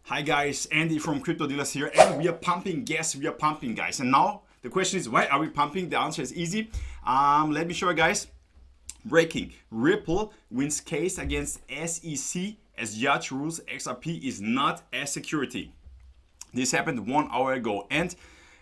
Hi guys, Andy from Crypto Dealers here, and we are pumping. Yes, we are pumping, guys. And now the question is, why are we pumping? The answer is easy. Let me show you guys. Breaking: Ripple wins case against SEC as judge rules XRP is not a security. This happened 1 hour ago, and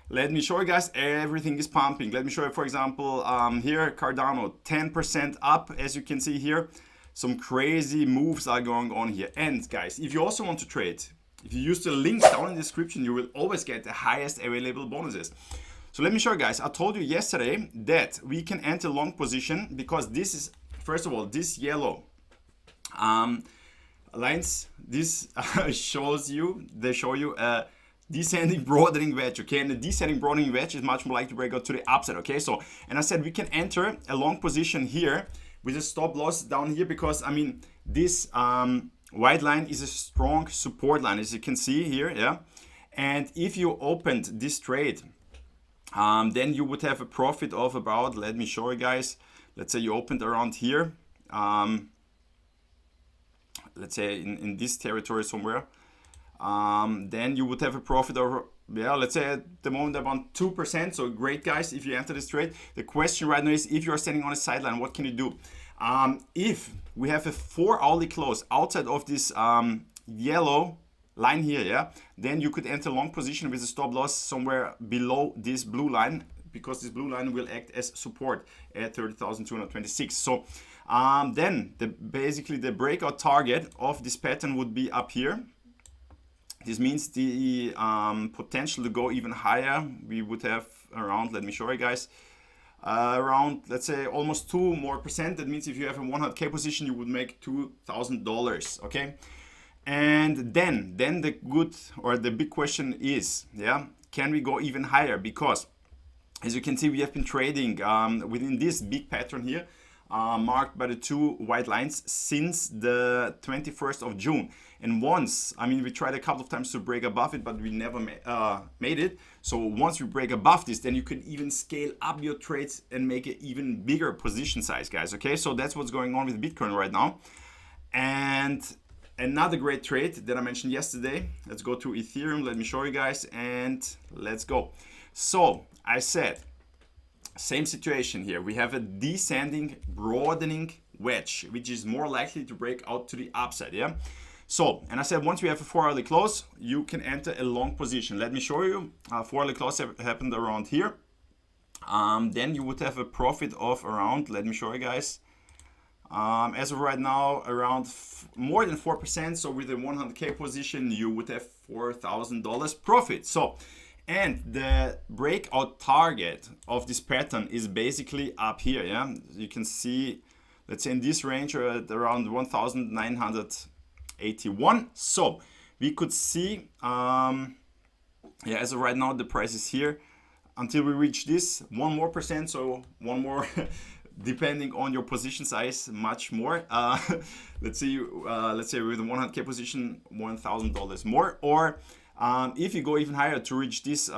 let me show you guys, everything is pumping. Let me show you, for example, here Cardano 10% up, as you can see here. Some crazy moves are going on here. And guys, if you also want to trade, if you use the links down in the description, you will always get the highest available bonuses. So let me show you guys. I told you yesterday that we can enter long position because this is, first of all, this yellow lines, this they show you a descending broadening wedge, okay? And the descending broadening wedge is much more likely to break out to the upside, okay? So, and I said we can enter a long position here with a stop loss down here because, I mean, this white line is a strong support line, as you can see here, yeah? And if you opened this trade, then you would have a profit of about, let me show you guys, let's say you opened around here, let's say in this territory somewhere, then you would have a profit of, yeah, let's say at the moment about 2%. So great, guys, if you enter this trade. The question right now is, if you're standing on a sideline, what can you do? If we have a 4-hourly close outside of this yellow line here, yeah, then you could enter long position with a stop loss somewhere below this blue line, because this blue line will act as support at 30,226. So then basically the breakout target of this pattern would be up here. This means the potential to go even higher, we would have around, let me show you guys, around, let's say, almost 2% more. That means if you have a 100K position, you would make $2,000, okay? And then the good, or the big question is, yeah, can we go even higher? Because as you can see, we have been trading within this big pattern here, marked by the two white lines since the 21st of June. And once, I mean, we tried a couple of times to break above it, but we never made it. So once we break above this, then you can even scale up your trades and make an even bigger position size, guys, okay? So that's what's going on with Bitcoin right now. And another great trade that I mentioned yesterday, let's go to Ethereum. Let me show you guys, and let's go. So I said, same situation here. We have a descending broadening wedge, which is more likely to break out to the upside, yeah? So, and I said, once we have a 4-hourly close, you can enter a long position. Let me show you. 4-hourly close happened around here. Then you would have a profit of around, let me show you guys, as of right now, around more than 4%. So with a 100K position, you would have $4,000 profit. So, and the breakout target of this pattern is basically up here, yeah? You can see, let's say in this range, at around 1,981. So we could see, yeah, as of right now, the price is here until we reach this 1% more. So one more, depending on your position size, much more. Let's say with a 100K position, $1,000 more, or if you go even higher to reach this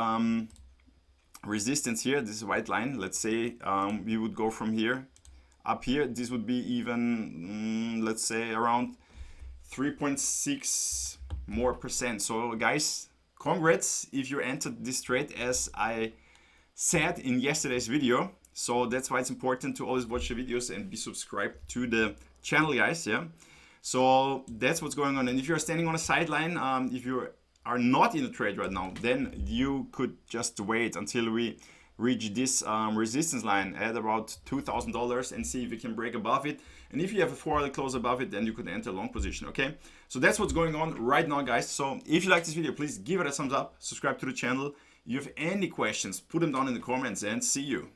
resistance here, this white line, let's say we would go from here up here, this would be even, let's say around 3.6% more. So guys, congrats if you entered this trade as I said in yesterday's video. So that's why it's important to always watch the videos and be subscribed to the channel, guys, yeah? So that's what's going on. And if you're standing on a sideline, if you are not in a trade right now, then you could just wait until we reach this resistance line at about $2,000 and see if we can break above it. And if you have a 4-hourly close above it, then you could enter a long position, okay? So that's what's going on right now, guys. So if you like this video, please give it a thumbs up, subscribe to the channel. If you have any questions, put them down in the comments, and see you.